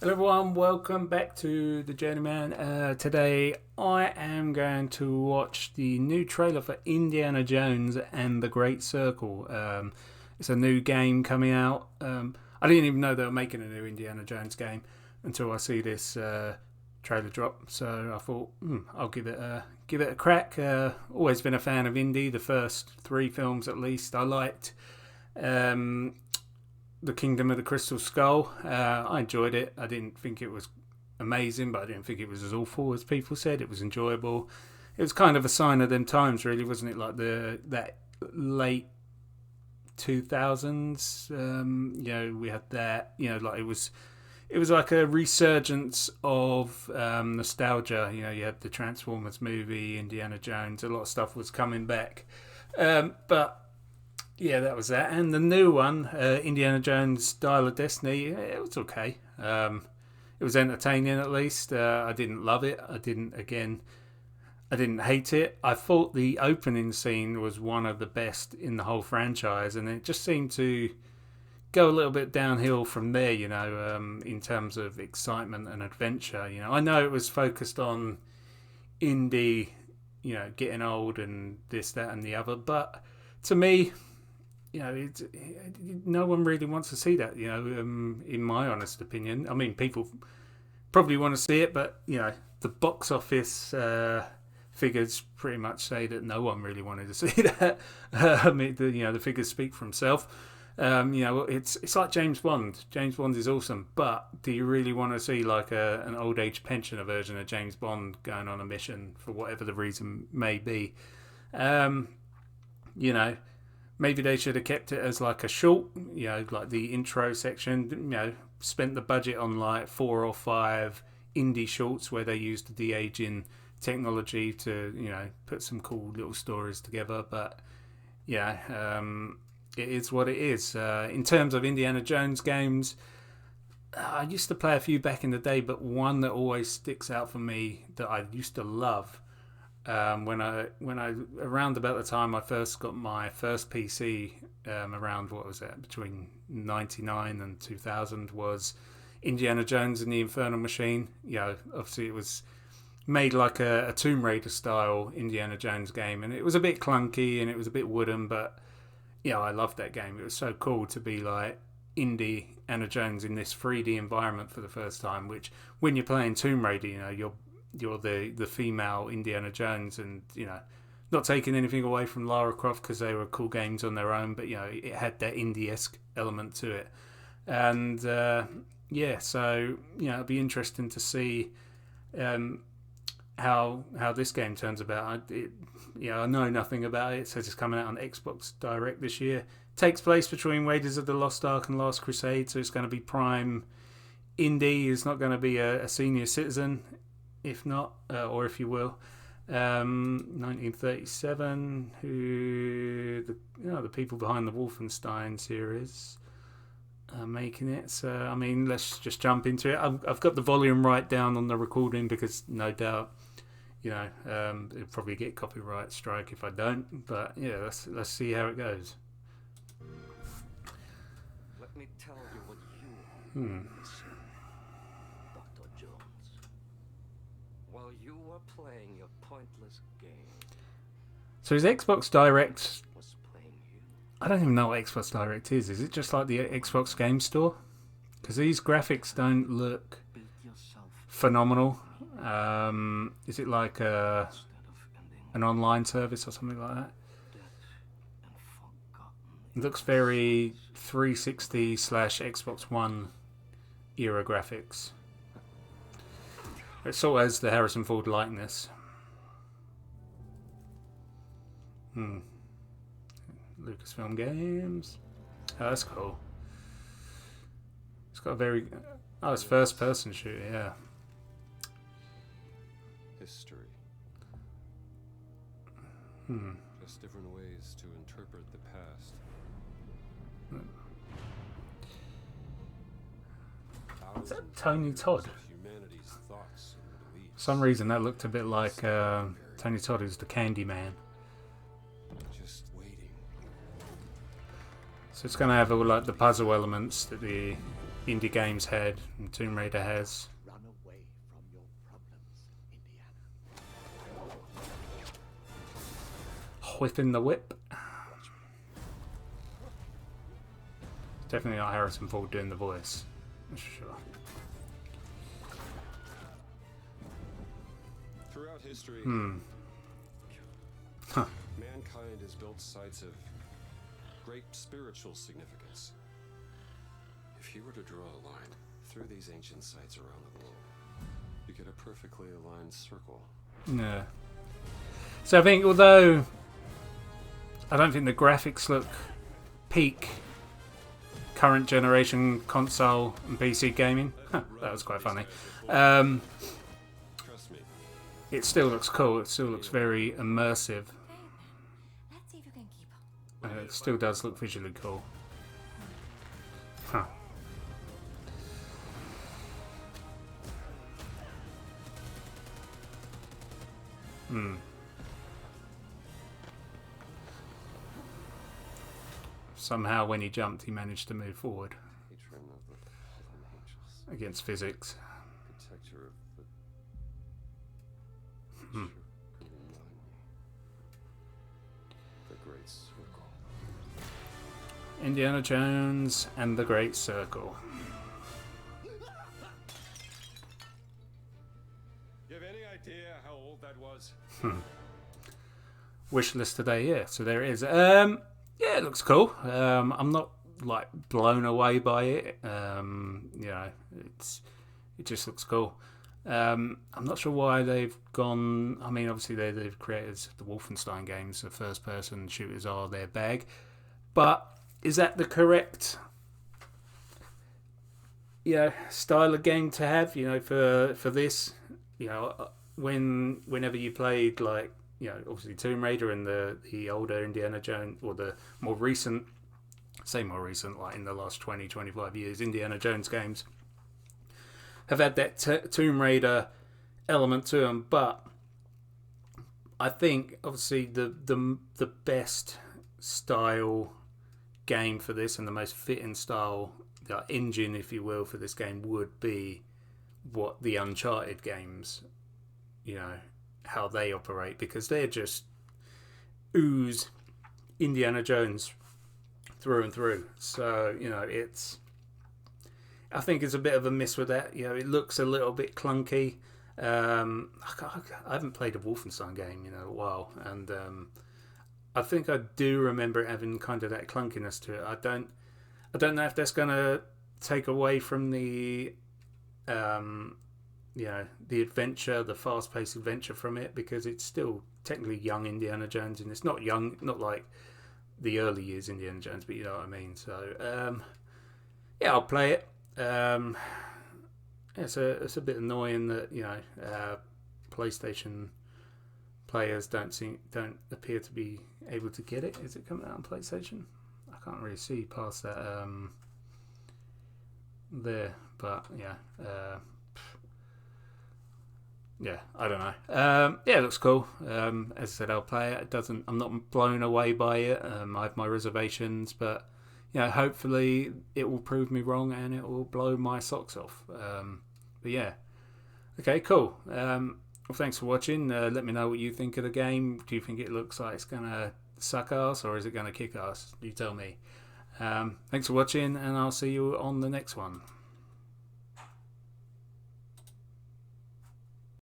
Hello everyone, welcome back to the Journeyman. Today I am going to watch the new trailer for Indiana Jones and the Great Circle. It's a new game coming out. I didn't even know they were making a new Indiana Jones game until I see this trailer drop. So I thought, I'll give it a crack. Always been a fan of Indy. The first three films, at least, I liked. The Kingdom of the Crystal Skull. I enjoyed it. I didn't think it was amazing, but I didn't think it was as awful as people said. It was enjoyable. It was kind of a sign of them times, really, wasn't it? Like that late 2000s. We had that. Like it was like a resurgence of nostalgia. You had the Transformers movie, Indiana Jones. A lot of stuff was coming back, but. Yeah, that was that. And the new one, Indiana Jones Dial of Destiny, it was okay. It was entertaining, at least. I didn't love it. I didn't hate it. I thought the opening scene was one of the best in the whole franchise, and it just seemed to go a little bit downhill from there, in terms of excitement and adventure. I know it was focused on Indy, getting old and this, that, and the other, but to me, no one really wants to see that, in my honest opinion. I mean, people probably want to see it, but, the box office figures pretty much say that no one really wanted to see that. The figures speak for themselves. It's like James Bond. James Bond is awesome, but do you really want to see like an old age pensioner version of James Bond going on a mission for whatever the reason may be? Maybe they should have kept it as like a short, like the intro section, spent the budget on like 4 or 5 indie shorts where they used the de-aging technology to, put some cool little stories together. But, it is what it is. In terms of Indiana Jones games, I used to play a few back in the day, but one that always sticks out for me that I used to love when I around about the time I first got my first PC, around what was that, between 99 and 2000, was Indiana Jones and the Infernal Machine. Obviously it was made like a Tomb Raider style Indiana Jones game, and it was a bit clunky and it was a bit wooden, but I loved that game. It was so cool to be like Indiana Jones in this 3D environment for the first time, which when you're playing Tomb Raider, you're the female Indiana Jones, and not taking anything away from Lara Croft because they were cool games on their own, but it had that indie-esque element to it. And so it'll be interesting to see how this game turns about. I know nothing about it. It says it's coming out on Xbox Direct this year. Takes place between Raiders of the Lost Ark and Last Crusade, so it's going to be prime indie. It's not going to be a senior citizen, if not, or if you will. 1937, who the people behind the Wolfenstein series are making it. So, I mean, let's just jump into it. I've got the volume right down on the recording because no doubt, it'll probably get copyright strike if I don't. But yeah, let's see how it goes. Let me tell you what you Hmm. Dr. Jones. While you were playing your pointless game, So is Xbox Direct? was playing you. I don't even know what Xbox Direct is. Is it just like the Xbox Game Store? Because these graphics don't look Build yourself phenomenal. Is it like instead of ending an online service or something like that? dead and forgotten. It looks very 360 / Xbox One era graphics. It sort of has the Harrison Ford likeness. Lucasfilm Games. Oh, that's cool. It's got a very... Oh, it's first person shooter, yeah. History. Hmm. Just different ways to interpret the past. Is that Thousands Tony of Todd? years of humanity's thoughts and beliefs. For some reason that looked a bit like Tony Todd, who's the Candyman. Just waiting. So it's going to have all like the puzzle elements that the indie games had and Tomb Raider has. Run away from your problems, Indiana. Whipping the whip. Definitely not Harrison Ford doing the voice. That's for sure. Throughout history, Huh. mankind has built sites of great spiritual significance. If you were to draw a line through these ancient sites around the globe, you get a perfectly aligned circle. Yeah. So I think, although I don't think the graphics look peak current generation console and PC gaming, that was quite funny. Trust me. It still looks cool. It still looks very immersive. Let's see if you can keep up. It still does look visually cool. Huh. Somehow when he jumped he managed to move forward Patron of the fallen angels, against physics. protector of the the great circle. Indiana Jones and the Great Circle. You have any idea how old that was? Wish list today, yeah. So there it is. Yeah, it looks cool. I'm not like blown away by it. You know, it just looks cool. I'm not sure why they've gone. I mean, obviously they've created the Wolfenstein games. The first-person shooters are their bag, but is that the correct, style of game to have? For this, whenever you played like. Obviously Tomb Raider and the older Indiana Jones, or the more recent, like in the last 20, 25 years, Indiana Jones games have had that Tomb Raider element to them. But I think, obviously, the best style game for this and the most fitting style, the engine, if you will, for this game would be what the Uncharted games, how they operate, because they're just ooze Indiana Jones through and through. So I think it's a bit of a miss with that. It looks a little bit clunky. I haven't played a Wolfenstein game in a while, and I think I do remember it having kind of that clunkiness to it. I don't know if that's gonna take away from the the adventure, the fast-paced adventure from it, because it's still technically young Indiana Jones, and it's not young, not like the early years Indiana Jones, but you know what I mean. So I'll play it. It's a bit annoying that PlayStation players don't appear to be able to get it. Is it coming out on PlayStation? I can't really see past that there, but I don't know. It looks cool. As I said, I'll play it. I'm not blown away by it. I have my reservations, but hopefully it will prove me wrong and it will blow my socks off. But yeah, okay, cool. Well, thanks for watching. Let me know what you think of the game. Do you think it looks like it's gonna suck ass, or is it gonna kick ass? You tell me. Thanks for watching, and I'll see you on the next one.